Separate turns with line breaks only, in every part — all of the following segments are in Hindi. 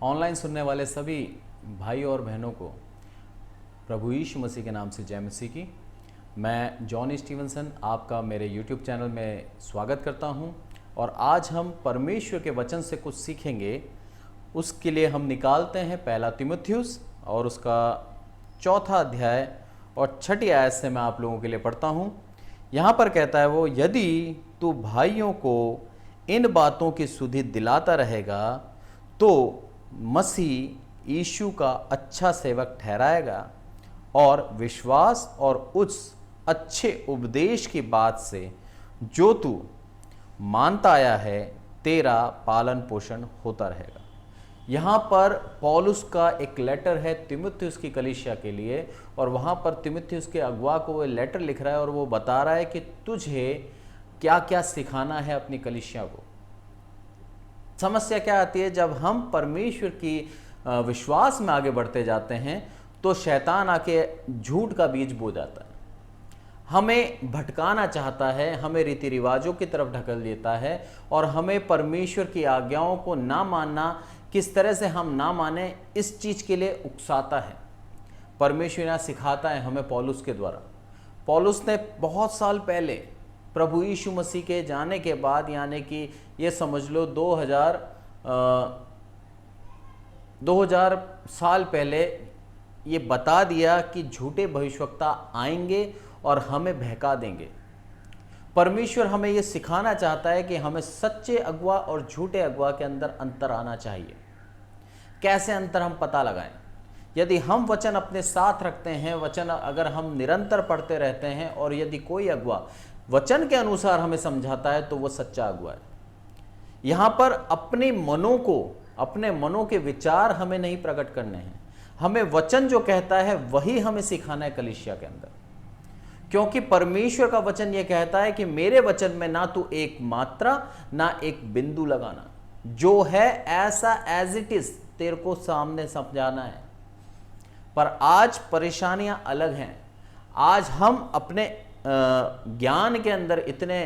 ऑनलाइन सुनने वाले सभी भाई और बहनों को प्रभु यीशु मसीह के नाम से जय मसीह की। मैं जॉन स्टीवनसन आपका मेरे यूट्यूब चैनल में स्वागत करता हूं और आज हम परमेश्वर के वचन से कुछ सीखेंगे। उसके लिए हम निकालते हैं पहला तीमुथियुस और उसका 4 अध्याय और 6 आयत से मैं आप लोगों के लिए पढ़ता हूं। यहाँ पर कहता है वो, यदि तू भाइयों को इन बातों की सुधि दिलाता रहेगा तो मसीह यीशु का अच्छा सेवक ठहराएगा और विश्वास और उस अच्छे उपदेश की बात से जो तू मानता आया है तेरा पालन पोषण होता रहेगा। यहाँ पर पौलुस का एक लेटर है तीमुथियुस की कलीसिया के लिए और वहाँ पर तीमुथियुस के अगुआ को वो लेटर लिख रहा है और वो बता रहा है कि तुझे क्या क्या सिखाना है अपनी कलीसिया को। समस्या क्या आती है, जब हम परमेश्वर की विश्वास में आगे बढ़ते जाते हैं तो शैतान आके झूठ का बीज बो जाता है, हमें भटकाना चाहता है, हमें रीति रिवाजों की तरफ ढकेल देता है और हमें परमेश्वर की आज्ञाओं को ना मानना, किस तरह से हम ना माने, इस चीज़ के लिए उकसाता है। परमेश्वर यहाँ सिखाता है हमें पौलुस के द्वारा। पौलुस ने बहुत साल पहले प्रभु यीशु मसीह के जाने के बाद, यानी कि ये समझ लो 2000 साल पहले ये बता दिया कि झूठे भविष्यवक्ता आएंगे और हमें बहका देंगे। परमेश्वर हमें ये सिखाना चाहता है कि हमें सच्चे अगुआ और झूठे अगुआ के अंदर अंतर आना चाहिए। कैसे अंतर हम पता लगाएं? यदि हम वचन अपने साथ रखते हैं, वचन अगर हम निरंतर पढ़ते रहते हैं और यदि कोई अगुआ वचन के अनुसार हमें समझाता है तो वो सच्चा अगुआ है। यहाँ पर अपने मनों के विचार हमें नहीं प्रकट करने हैं, हमें वचन जो कहता है वही हमें सिखाना है कलीसिया के अंदर। क्योंकि परमेश्वर का वचन यह कहता है कि मेरे वचन में ना तो एक मात्रा ना एक बिंदु लगाना, जो है ऐसा एज इट इज तेरे को सामने समझाना है। पर आज परेशानियां अलग हैं। आज हम अपने ज्ञान के अंदर इतने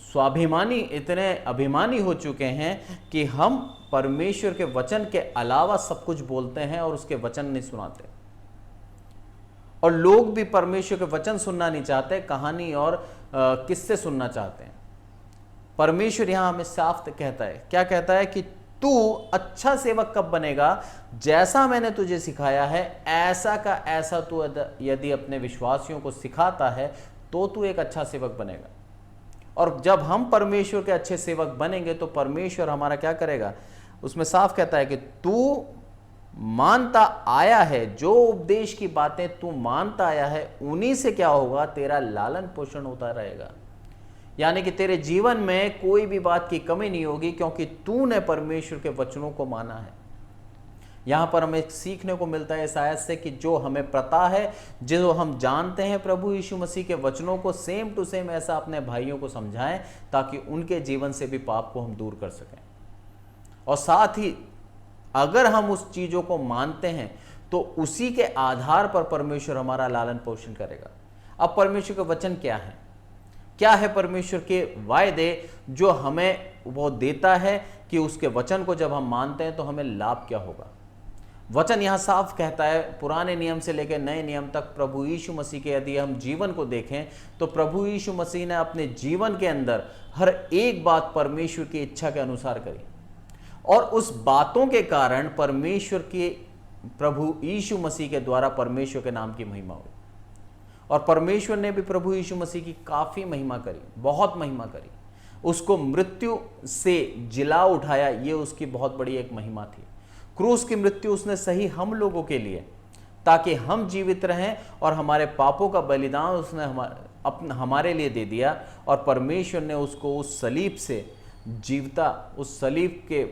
स्वाभिमानी, इतने अभिमानी हो चुके हैं कि हम परमेश्वर के वचन के अलावा सब कुछ बोलते हैं और उसके वचन नहीं सुनाते। और लोग भी परमेश्वर के वचन सुनना नहीं चाहते, कहानी और किस्से सुनना चाहते हैं। परमेश्वर यहां हमें साफ कहता है, क्या कहता है कि तू अच्छा सेवक कब बनेगा? जैसा मैंने तुझे सिखाया है ऐसा का ऐसा तू यदि अपने विश्वासियों को सिखाता है तो तू एक अच्छा सेवक बनेगा। और जब हम परमेश्वर के अच्छे सेवक बनेंगे तो परमेश्वर हमारा क्या करेगा? उसमें साफ कहता है कि तू मानता आया है, जो उपदेश की बातें तू मानता आया है उन्हीं से क्या होगा? तेरा लालन पोषण होता रहेगा। यानी कि तेरे जीवन में कोई भी बात की कमी नहीं होगी, क्योंकि तूने परमेश्वर के वचनों को माना है। यहां पर हमें सीखने को मिलता है इस आयत से कि जो हमें पता है, जो हम जानते हैं प्रभु यीशु मसीह के वचनों को, सेम टू सेम ऐसा अपने भाइयों को समझाएं ताकि उनके जीवन से भी पाप को हम दूर कर सकें। और साथ ही अगर हम उस चीजों को मानते हैं तो उसी के आधार पर परमेश्वर हमारा लालन पोषण करेगा। अब परमेश्वर के वचन क्या है? क्या है परमेश्वर के वायदे जो हमें वो देता है कि उसके वचन को जब हम मानते हैं तो हमें लाभ क्या होगा? वचन यहां साफ कहता है, पुराने नियम से लेकर नए नियम तक प्रभु यीशु मसीह के यदि हम जीवन को देखें तो प्रभु यीशु मसीह ने अपने जीवन के अंदर हर एक बात परमेश्वर की इच्छा के अनुसार करी और उस बातों के कारण परमेश्वर के, प्रभु यीशु मसीह के द्वारा परमेश्वर के नाम की महिमा हुई। और परमेश्वर ने भी प्रभु यीशु मसीह की काफी महिमा करी, बहुत महिमा करी। उसको मृत्यु से जिला उठाया, ये उसकी बहुत बड़ी एक महिमा थी। क्रूस की मृत्यु उसने सही हम लोगों के लिए, ताकि हम जीवित रहें, और हमारे पापों का बलिदान उसने हमारे लिए दे दिया। और परमेश्वर ने उसको उस सलीब से जीवता, उस सलीब के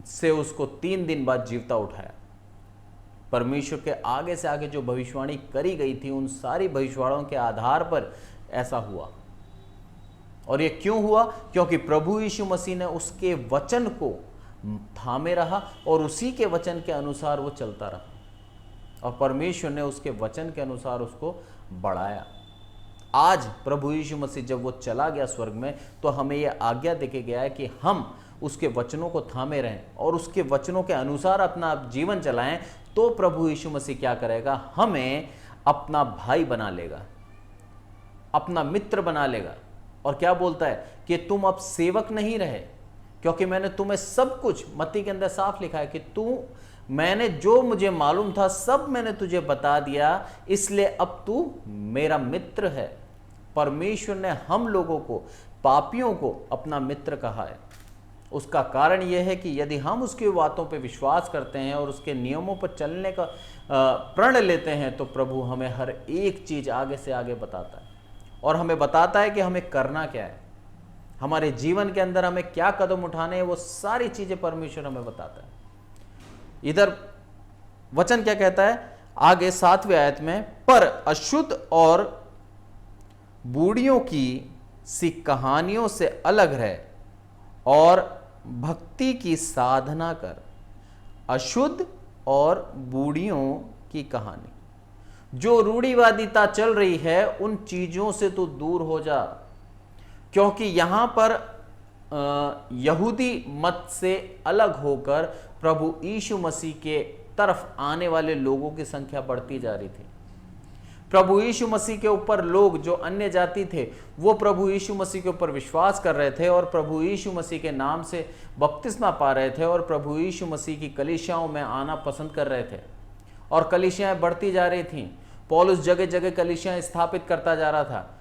से उसको 3 दिन बाद जीवता उठाया। परमेश्वर के आगे से आगे जो भविष्यवाणी करी गई थी उन सारी भविष्यवाणियों के आधार पर ऐसा हुआ। और ये क्यों हुआ? क्योंकि प्रभु यीशु मसीह ने उसके वचन को थामे रहा और उसी के वचन के अनुसार वो चलता रहा और परमेश्वर ने उसके वचन के अनुसार उसको बढ़ाया। आज प्रभु यीशु मसीह जब वो चला गया स्वर्ग में तो हमें यह आज्ञा देके गया है कि हम उसके वचनों को थामे रहें और उसके वचनों के अनुसार अपना जीवन चलाएं, तो प्रभु यीशु मसीह क्या करेगा, हमें अपना भाई बना लेगा, अपना मित्र बना लेगा। और क्या बोलता है कि तुम अब सेवक नहीं रहे, क्योंकि मैंने तुम्हें सब कुछ, मत्ती के अंदर साफ लिखा है कि मैंने जो मुझे मालूम था सब मैंने तुझे बता दिया, इसलिए अब तू मेरा मित्र है। परमेश्वर ने हम लोगों को, पापियों को अपना मित्र कहा है। उसका कारण यह है कि यदि हम उसकी बातों पर विश्वास करते हैं और उसके नियमों पर चलने का प्रण लेते हैं, तो प्रभु हमें हर एक चीज आगे से आगे बताता है और हमें बताता है कि हमें करना क्या है, हमारे जीवन के अंदर हमें क्या कदम उठाने हैं, वो सारी चीजें परमेश्वर हमें बताता है। इधर वचन क्या कहता है आगे 7वें आयत में, पर अशुद्ध और बूढ़ियों की सी कहानियों से अलग रहे और भक्ति की साधना कर। अशुद्ध और बूढ़ियों की कहानी, जो रूढ़िवादिता चल रही है, उन चीजों से तो दूर हो जा, क्योंकि यहां पर यहूदी मत से अलग होकर प्रभु यीशु मसीह के तरफ आने वाले लोगों की संख्या बढ़ती जा रही थी। प्रभु यीशु मसीह के ऊपर लोग जो अन्य जाति थे, वो प्रभु यीशु मसीह के ऊपर विश्वास कर रहे थे और प्रभु यीशु मसीह के नाम से बपतिस्मा पा रहे थे और प्रभु यीशु मसीह की कलीसियाओं में आना पसंद कर रहे थे और कलीसियाएं बढ़ती जा रही थीं। पौलुस जगह जगह कलीसियाएं स्थापित करता जा रहा था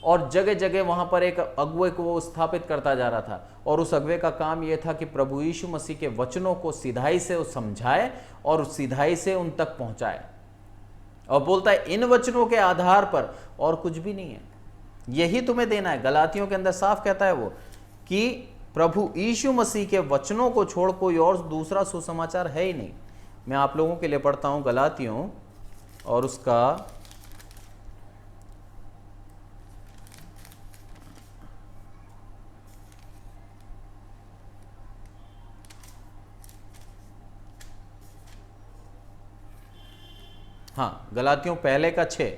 और जगह जगह वहां पर एक अगुवे को वो स्थापित करता जा रहा था, और उस अगुवे का काम यह था कि प्रभु यीशु मसीह के वचनों को सीधाई से वो समझाए और सीधाई से उन तक पहुंचाए। और बोलता है इन वचनों के आधार पर और कुछ भी नहीं है, यही तुम्हें देना है। गलातियों के अंदर साफ कहता है वो कि प्रभु यीशु मसीह के वचनों को छोड़ कोई और दूसरा सुसमाचार है ही नहीं। मैं आप लोगों के लिए पढ़ता हूं गलातियों और उसका 1:6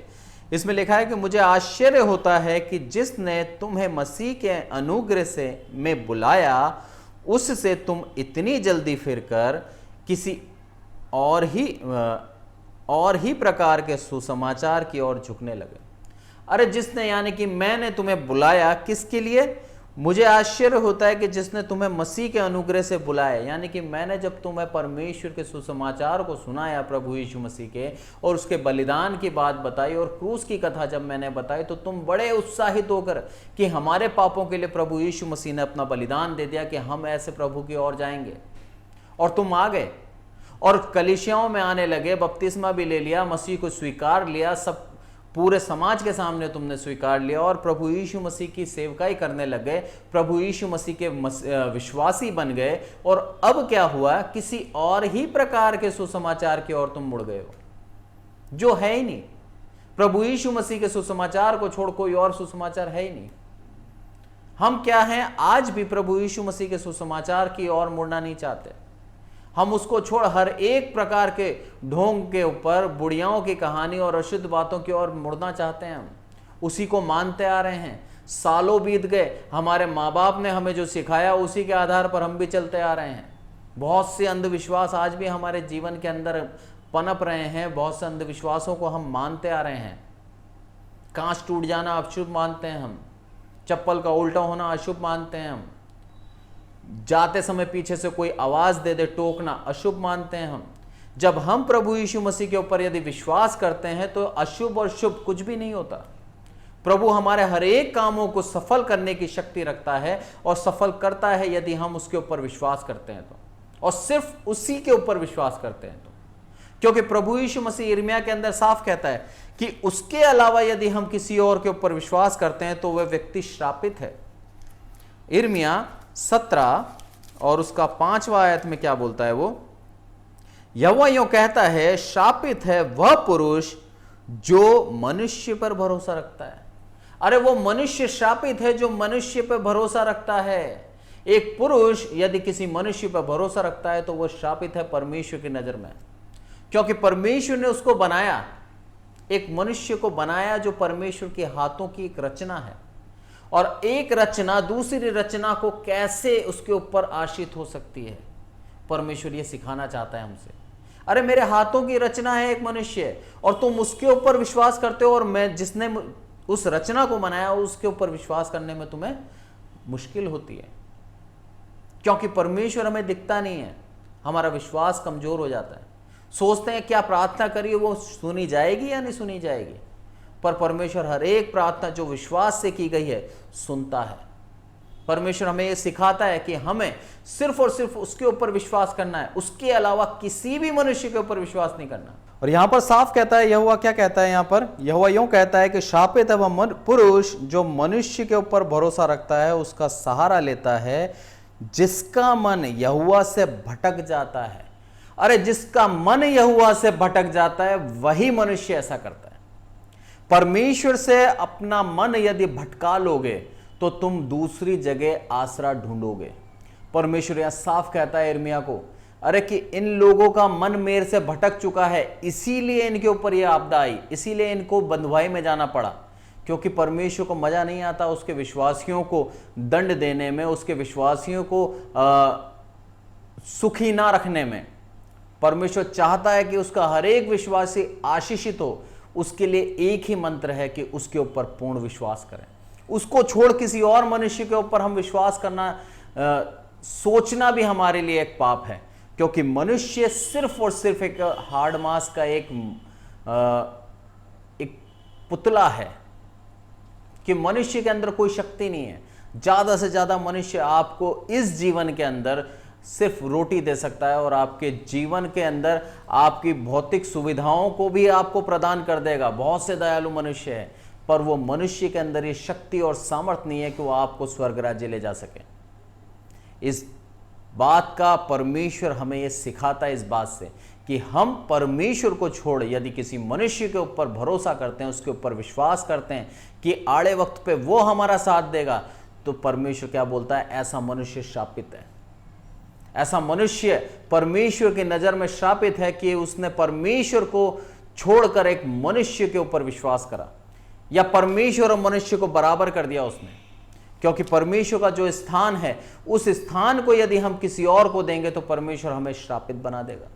इसमें लिखा है कि मुझे आश्चर्य होता है कि जिसने तुम्हें मसीह के अनुग्रह से में बुलाया, उससे तुम इतनी जल्दी फिरकर किसी और ही प्रकार के सुसमाचार की ओर झुकने लगे। अरे जिसने, यानी कि मैंने तुम्हें बुलाया किसके लिए? मुझे आश्चर्य होता है कि जिसने तुम्हें मसीह के अनुग्रह से बुलाया, यानी कि मैंने जब तुम्हें परमेश्वर के सुसमाचार को सुनाया प्रभु यीशु मसीह के और उसके बलिदान की बात बताई और क्रूस की कथा जब मैंने बताई, तो तुम बड़े उत्साहित होकर कि हमारे पापों के लिए प्रभु यीशु मसीह ने अपना बलिदान दे दिया कि हम ऐसे प्रभु की ओर जाएंगे। और तुम आ गए और कलीसियाओं में आने लगे, बपतिस्मा भी ले लिया, मसीह को स्वीकार लिया, सब पूरे समाज के सामने तुमने स्वीकार लिया और प्रभु यीशु मसीह की सेवकाई करने लग गए, प्रभु यीशु मसीह के विश्वासी बन गए। और अब क्या हुआ? किसी और ही प्रकार के सुसमाचार की ओर तुम मुड़ गए हो, जो है ही नहीं। प्रभु यीशु मसीह के सुसमाचार को छोड़ कोई और सुसमाचार है ही नहीं। हम क्या हैं? आज भी प्रभु यीशु मसीह के सुसमाचार की ओर मुड़ना नहीं चाहते। हम उसको छोड़ हर एक प्रकार के ढोंग के ऊपर, बुढ़ियाओं की कहानी और अशुद्ध बातों की ओर मुड़ना चाहते हैं। हम उसी को मानते आ रहे हैं, सालों बीत गए, हमारे माँ बाप ने हमें जो सिखाया उसी के आधार पर हम भी चलते आ रहे हैं। बहुत से अंधविश्वास आज भी हमारे जीवन के अंदर पनप रहे हैं, बहुत से अंधविश्वासों को हम मानते आ रहे हैं। कांच टूट जाना अशुभ मानते हैं हम, चप्पल का उल्टा होना अशुभ मानते हैं हम, जाते समय पीछे से कोई आवाज दे दे टोकना अशुभ मानते हैं हम। जब हम प्रभु यीशु मसीह के ऊपर यदि विश्वास करते हैं तो अशुभ और शुभ कुछ भी नहीं होता। प्रभु हमारे हर एक कामों को सफल करने की शक्ति रखता है और सफल करता है यदि हम उसके ऊपर विश्वास करते हैं तो, और सिर्फ उसी के ऊपर विश्वास करते हैं तो। क्योंकि प्रभु यीशु मसीह यिर्मयाह के अंदर साफ कहता है कि उसके अलावा यदि हम किसी और के ऊपर विश्वास करते हैं तो वह व्यक्ति श्रापित है। यिर्मयाह 17 और उसका 5वां आयत में क्या बोलता है वो? यहोवा यूं कहता है, शापित है वह पुरुष जो मनुष्य पर भरोसा रखता है। अरे वो मनुष्य शापित है जो मनुष्य पर भरोसा रखता है। एक पुरुष यदि किसी मनुष्य पर भरोसा रखता है तो वह शापित है परमेश्वर की नजर में, क्योंकि परमेश्वर ने उसको बनाया, एक मनुष्य को बनाया जो परमेश्वर के हाथों की एक रचना है। और एक रचना दूसरी रचना को कैसे उसके ऊपर आश्रित हो सकती है। परमेश्वर ये सिखाना चाहता है हमसे। अरे मेरे हाथों की रचना है एक मनुष्य, और तुम उसके ऊपर विश्वास करते हो, और मैं जिसने उस रचना को बनाया उसके ऊपर विश्वास करने में तुम्हें मुश्किल होती है, क्योंकि परमेश्वर हमें दिखता नहीं है। हमारा विश्वास कमजोर हो जाता है। सोचते हैं क्या प्रार्थना करिए वो सुनी जाएगी या नहीं सुनी जाएगी, पर परमेश्वर हर एक प्रार्थना जो विश्वास से की गई है सुनता है। परमेश्वर हमें यह सिखाता है कि हमें सिर्फ और सिर्फ उसके ऊपर विश्वास करना है, उसके अलावा किसी भी मनुष्य के ऊपर विश्वास नहीं करना।
और यहां पर साफ कहता है, यहोवा क्या कहता है यहां पर? यहोवा यूं कहता है कि शापित है वह पुरुष जो मनुष्य के ऊपर भरोसा रखता है, उसका सहारा लेता है, जिसका मन यहोवा से भटक जाता है। अरे जिसका मन यहोवा से भटक जाता है वही मनुष्य ऐसा करता है। परमेश्वर से अपना मन यदि भटका लोगे तो तुम दूसरी जगह आसरा ढूंढोगे। परमेश्वर यहां साफ कहता है यिर्मयाह को, अरे कि इन लोगों का मन मेरे से भटक चुका है, इसीलिए इनके ऊपर यह आपदा आई, इसीलिए इनको बंधुआई में जाना पड़ा। क्योंकि परमेश्वर को मजा नहीं आता उसके विश्वासियों को दंड देने में, उसके विश्वासियों को सुखी ना रखने में। परमेश्वर चाहता है कि उसका हर एक विश्वासी आशीषित हो। उसके लिए एक ही मंत्र है कि उसके ऊपर पूर्ण विश्वास करें। उसको छोड़ किसी और मनुष्य के ऊपर हम विश्वास करना सोचना भी हमारे लिए एक पाप है, क्योंकि मनुष्य सिर्फ और सिर्फ एक हार्ड मास का एक पुतला है, कि मनुष्य के अंदर कोई शक्ति नहीं है। ज्यादा से ज्यादा मनुष्य आपको इस जीवन के अंदर सिर्फ रोटी दे सकता है, और आपके जीवन के अंदर आपकी भौतिक सुविधाओं को भी आपको प्रदान कर देगा। बहुत से दयालु मनुष्य है, पर वो मनुष्य के अंदर ये शक्ति और सामर्थ्य नहीं है कि वो आपको स्वर्ग राज्य ले जा सके। इस बात का परमेश्वर हमें ये सिखाता है, इस बात से कि हम परमेश्वर को छोड़ यदि किसी मनुष्य के ऊपर भरोसा करते हैं, उसके ऊपर विश्वास करते हैं कि आड़े वक्त पे वो हमारा साथ देगा, तो परमेश्वर क्या बोलता है? ऐसा मनुष्य श्रापित है। ऐसा मनुष्य परमेश्वर की नजर में श्रापित है कि उसने परमेश्वर को छोड़कर एक मनुष्य के ऊपर विश्वास करा, या परमेश्वर और मनुष्य को बराबर कर दिया उसने। क्योंकि परमेश्वर का जो स्थान है, उस स्थान को यदि हम किसी और को देंगे तो परमेश्वर हमें श्रापित बना देगा।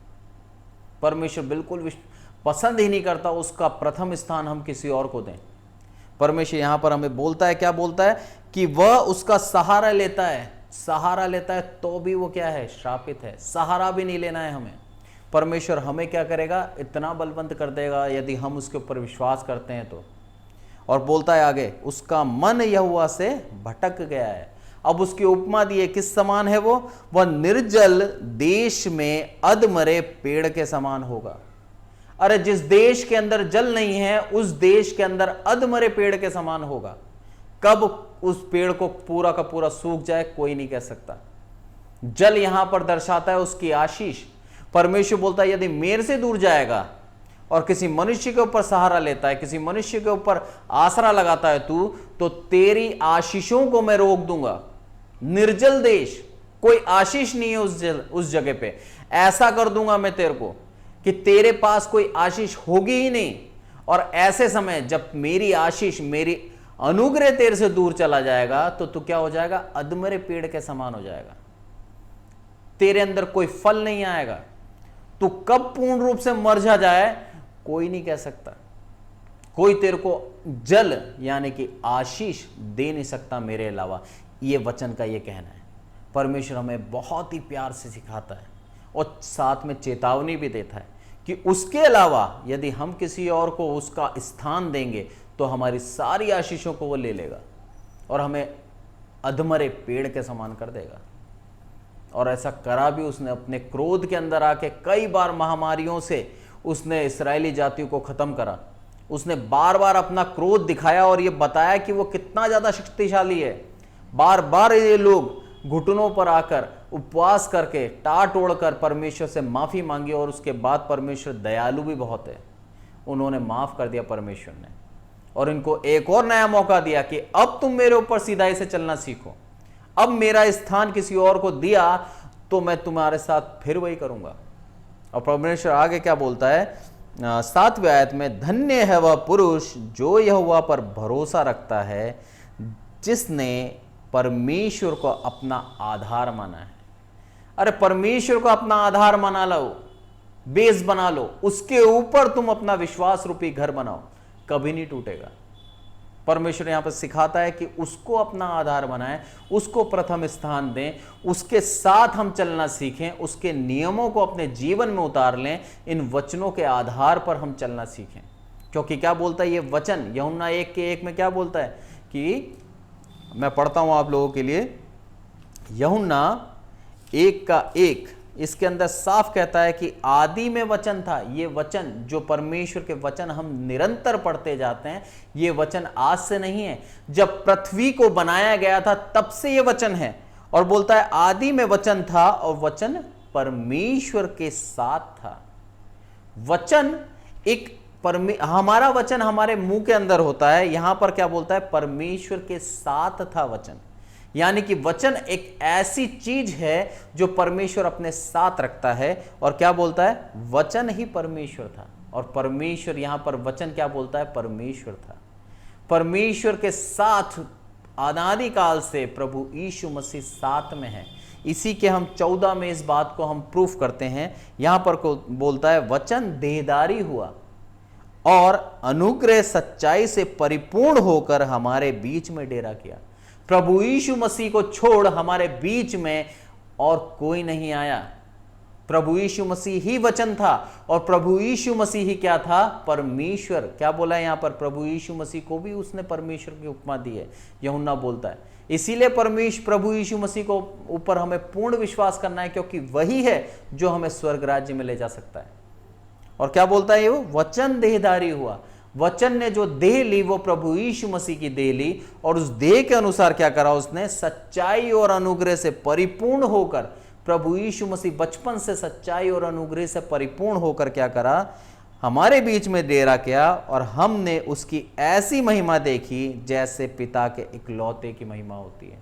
परमेश्वर बिल्कुल पसंद ही नहीं करता उसका प्रथम स्थान हम किसी और को दें। परमेश्वर यहां पर हमें बोलता है, क्या बोलता है? कि वह उसका सहारा लेता है। सहारा लेता है तो भी वो क्या है? श्रापित है। सहारा भी नहीं लेना है हमें। परमेश्वर हमें क्या करेगा? इतना बलवंत कर देगा यदि हम उसके ऊपर विश्वास करते हैं तो। और बोलता है आगे, उसका मन यहोवा से भटक गया है। अब उसकी उपमा दी है, किस समान है वो? वह निर्जल देश में अधमरे पेड़ के समान होगा। अरे जिस देश के अंदर जल नहीं है, उस देश के अंदर अधमरे पेड़ के समान होगा। कब उस पेड़ को पूरा का पूरा सूख जाए कोई नहीं कह सकता। जल यहां पर दर्शाता है उसकी आशीष। परमेश्वर बोलता है यदि मेरे से दूर जाएगा और किसी मनुष्य के ऊपर सहारा लेता है, किसी मनुष्य के ऊपर आसरा लगाता है तू, तो तेरी आशीषों को मैं रोक दूंगा। निर्जल देश, कोई आशीष नहीं है उस जगह पे। ऐसा कर दूंगा मैं तेरे को कि तेरे पास कोई आशीष होगी ही नहीं। और ऐसे समय जब मेरी आशीष, मेरी अनुग्रह तेरे से दूर चला जाएगा, तो तू क्या हो जाएगा? अधमरे पेड़ के समान हो जाएगा। तेरे अंदर कोई फल नहीं आएगा। तू कब पूर्ण रूप से मर जाए कोई नहीं कह सकता। कोई तेरे को जल यानी कि आशीष दे नहीं सकता मेरे अलावा। ये वचन का ये कहना है। परमेश्वर हमें बहुत ही प्यार से सिखाता है और साथ में चेतावनी भी देता है कि उसके अलावा यदि हम किसी और को उसका स्थान देंगे तो हमारी सारी आशीषों को वो ले लेगा और हमें अधमरे पेड़ के समान कर देगा। और ऐसा करा भी उसने। अपने क्रोध के अंदर आके कई बार महामारियों से उसने इस्राएली जातियों को खत्म करा। उसने बार बार अपना क्रोध दिखाया और ये बताया कि वो कितना ज्यादा शक्तिशाली है। बार बार ये लोग घुटनों पर आकर उपवास करके टाट ओढ़कर परमेश्वर से माफी मांगी और उसके बाद परमेश्वर दयालु भी बहुत है। उन्होंने माफ कर दिया परमेश्वर ने और इनको एक और नया मौका दिया कि अब तुम मेरे ऊपर सीधाई से चलना सीखो। अब मेरा स्थान किसी और को दिया तो मैं तुम्हारे साथ फिर वही करूंगा। और परमेश्वर आगे क्या बोलता है 7वें आयत में, धन्य है वह पुरुष जो यहोवा पर भरोसा रखता है, जिसने परमेश्वर को अपना आधार माना है। अरे परमेश्वर को अपना आधार बना लो, बेस बना लो, उसके ऊपर तुम अपना विश्वास रूपी घर बनाओ, कभी नहीं टूटेगा। परमेश्वर यहां पर सिखाता है कि उसको अपना आधार बनाएं, उसको प्रथम स्थान दें, उसके साथ हम चलना सीखें, उसके नियमों को अपने जीवन में उतार लें। इन वचनों के आधार पर हम चलना सीखें, क्योंकि क्या बोलता है ये वचन यूहन्ना 1:1 में क्या बोलता है कि मैं पढ़ता हूं आप लोगों के लिए। यूहन्ना 1:1 इसके अंदर साफ कहता है कि आदि में वचन था। ये वचन, जो परमेश्वर के वचन हम निरंतर पढ़ते जाते हैं, ये वचन आज से नहीं है, जब पृथ्वी को बनाया गया था तब से ये वचन है। और बोलता है आदि में वचन था और वचन परमेश्वर के साथ था। वचन एक हमारा वचन हमारे मुंह के अंदर होता है, यहां पर क्या बोलता है परमेश्वर के साथ था वचन। यानी कि वचन एक ऐसी चीज है जो परमेश्वर अपने साथ रखता है। और क्या बोलता है वचन ही परमेश्वर था, और परमेश्वर यहां पर वचन क्या बोलता है परमेश्वर था। परमेश्वर के साथ अनादि काल से प्रभु यीशु मसीह साथ में है। इसी के हम 14 में इस बात को हम प्रूफ करते हैं। यहां पर को बोलता है वचन देहधारी हुआ और अनुग्रह सच्चाई से परिपूर्ण होकर हमारे बीच में डेरा किया। प्रभु यीशु मसीह को छोड़ हमारे बीच में और कोई नहीं आया। प्रभु यीशु मसीह ही वचन था, और प्रभु यीशु मसीह ही क्या था परमेश्वर। क्या बोला है यहां पर, प्रभु यीशु मसीह को भी उसने परमेश्वर की उपमा दी है, यूहन्ना बोलता है। इसीलिए प्रभु यीशु मसीह को ऊपर हमें पूर्ण विश्वास करना है, क्योंकि वही है जो हमें स्वर्ग राज्य में ले जा सकता है। और क्या बोलता है वो वचन देहधारी हुआ। वचन ने जो देह ली वो प्रभु यीशु मसीह की देह ली, और उस देह के अनुसार क्या करा उसने सच्चाई और अनुग्रह से परिपूर्ण होकर। प्रभु यीशु मसीह बचपन से सच्चाई और अनुग्रह से परिपूर्ण होकर क्या करा हमारे बीच में डेरा किया, और हमने उसकी ऐसी महिमा देखी जैसे पिता के इकलौते की महिमा होती है।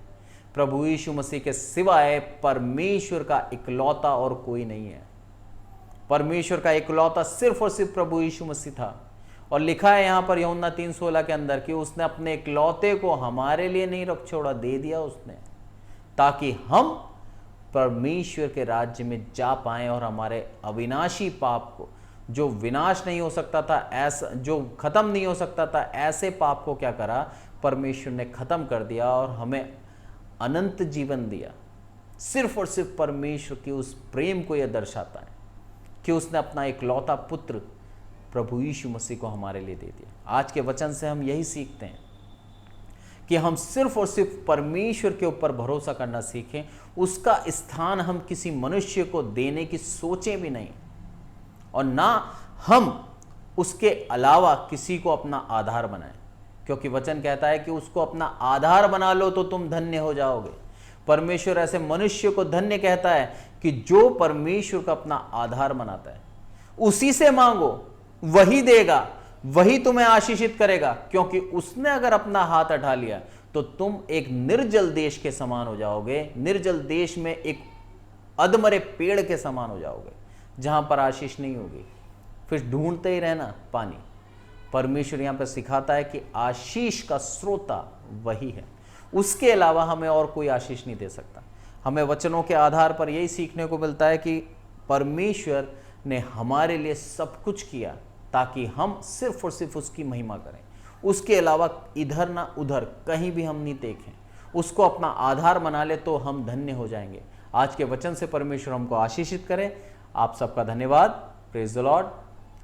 प्रभु यीशु मसीह के सिवाय परमेश्वर का इकलौता और कोई नहीं है। परमेश्वर का इकलौता सिर्फ और सिर्फ प्रभु यीशु मसीह था। और लिखा है यहां पर यूहन्ना 3:16 के अंदर कि उसने अपने इकलौते को हमारे लिए नहीं रख छोड़ा, दे दिया उसने, ताकि हम परमेश्वर के राज्य में जा पाएं और हमारे अविनाशी पाप को, जो विनाश नहीं हो सकता था, ऐसा जो खत्म नहीं हो सकता था, ऐसे पाप को क्या करा परमेश्वर ने खत्म कर दिया और हमें अनंत जीवन दिया। सिर्फ और सिर्फ परमेश्वर की उस प्रेम को यह दर्शाता है कि उसने अपना इकलौता पुत्र प्रभु यीशु मसीह को हमारे लिए दे दिया। आज के वचन से हम यही सीखते हैं कि हम सिर्फ और सिर्फ परमेश्वर के ऊपर भरोसा करना सीखें। उसका स्थान हम किसी मनुष्य को देने की सोचें भी नहीं, और ना हम उसके अलावा किसी को अपना आधार बनाएं, क्योंकि वचन कहता है कि उसको अपना आधार बना लो तो तुम धन्य हो जाओगे। परमेश्वर ऐसे मनुष्य को धन्य कहता है कि जो परमेश्वर का अपना आधार बनाता है। उसी से मांगो, वही देगा, वही तुम्हें आशीषित करेगा, क्योंकि उसने अगर अपना हाथ उठा लिया तो तुम एक निर्जल देश के समान हो जाओगे। निर्जल देश में एक अधमरे पेड़ के समान हो जाओगे, जहां पर आशीष नहीं होगी, फिर ढूंढते ही रहना पानी। परमेश्वर यहां पर सिखाता है कि आशीष का स्रोता वही है, उसके अलावा हमें और कोई आशीष नहीं दे सकता। हमें वचनों के आधार पर यही सीखने को मिलता है कि परमेश्वर ने हमारे लिए सब कुछ किया ताकि हम सिर्फ और सिर्फ उसकी महिमा करें। उसके अलावा इधर ना उधर कहीं भी हम नहीं देखें, उसको अपना आधार बना ले तो हम धन्य हो जाएंगे। आज के वचन से परमेश्वर हमको आशीषित करें। आप सबका धन्यवाद। Praise the Lord.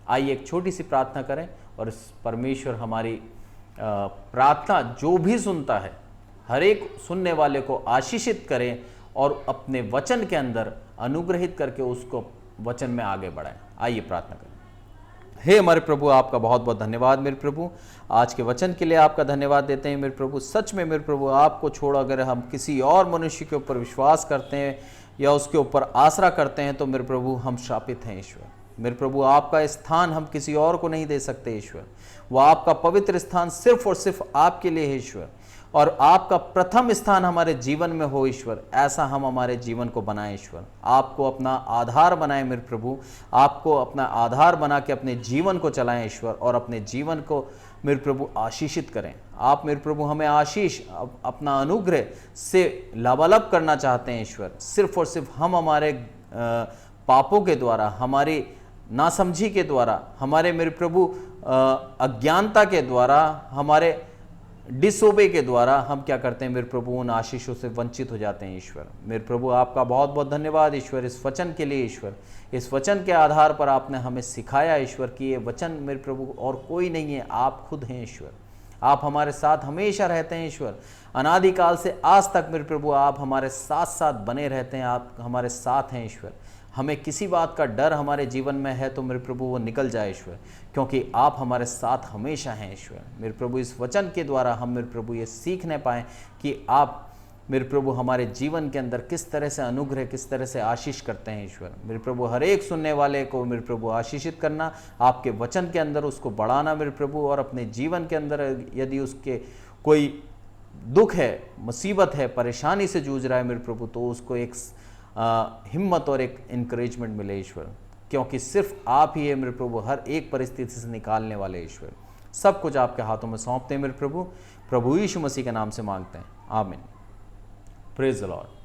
आइए एक छोटी सी प्रार्थना करें, और इस परमेश्वर हमारी प्रार्थना जो भी सुनता है हर एक सुनने वाले को आशीषित करें, और अपने वचन के अंदर अनुग्रहित करके उसको वचन में आगे बढ़ाएं। आइए प्रार्थना करें। हे हमारे प्रभु, आपका बहुत बहुत धन्यवाद मेरे प्रभु। आज के वचन के लिए आपका धन्यवाद देते हैं मेरे प्रभु। सच में मेरे प्रभु, आपको छोड़ अगर हम किसी और मनुष्य के ऊपर विश्वास करते हैं या उसके ऊपर आसरा करते हैं तो मेरे प्रभु हम शापित हैं ईश्वर। मेरे प्रभु, आपका स्थान हम किसी और को नहीं दे सकते ईश्वर। वह आपका पवित्र स्थान सिर्फ और सिर्फ आपके लिए है ईश्वर। और आपका प्रथम स्थान हमारे जीवन में हो ईश्वर, ऐसा हम हमारे जीवन को बनाएं ईश्वर। आपको अपना आधार बनाएं मेरे प्रभु, आपको अपना आधार बना के अपने जीवन को चलाएं ईश्वर, और अपने जीवन को मेरे प्रभु आशीषित करें। आप मेरे प्रभु हमें आशीष अपना अनुग्रह से लबालब करना चाहते हैं ईश्वर। सिर्फ और सिर्फ हम हमारे पापों के द्वारा, हमारी नासमझी के द्वारा, हमारे मेरे प्रभु अज्ञानता के द्वारा, हमारे डिसोबे के द्वारा हम क्या करते हैं मेरे प्रभु, उन आशीषों से वंचित हो जाते हैं ईश्वर। मेरे प्रभु आपका बहुत बहुत धन्यवाद ईश्वर इस वचन के लिए ईश्वर। इस वचन के आधार पर आपने हमें सिखाया ईश्वर कि ये वचन मेरे प्रभु और कोई नहीं है, आप खुद हैं ईश्वर। आप हमारे साथ हमेशा रहते हैं ईश्वर, अनादिकाल से आज तक मेरे प्रभु आप हमारे साथ साथ बने रहते हैं, आप हमारे साथ हैं ईश्वर। हमें किसी बात का डर हमारे जीवन में है तो मेरे प्रभु वो निकल जाए ईश्वर, क्योंकि आप हमारे साथ हमेशा हैं ईश्वर। मेरे प्रभु इस वचन के द्वारा हम मेरे प्रभु ये सीखने पाएँ कि आप मेरे प्रभु हमारे जीवन के अंदर किस तरह से अनुग्रह, किस तरह से आशीष करते हैं ईश्वर। मेरे प्रभु हर एक सुनने वाले को मेरे प्रभु आशीषित करना, आपके वचन के अंदर उसको बढ़ाना मेरे प्रभु, और अपने जीवन के अंदर यदि उसके कोई दुख है, मुसीबत है, परेशानी से जूझ रहा है मेरे प्रभु, तो उसको एक हिम्मत और एक इनकरेजमेंट मिले ईश्वर, क्योंकि सिर्फ आप ही है मेरे प्रभु हर एक परिस्थिति से निकालने वाले ईश्वर। सब कुछ आपके हाथों में सौंपते हैं मेरे प्रभु, प्रभु यीशु मसीह के नाम से मांगते हैं, आमीन। Praise the Lord.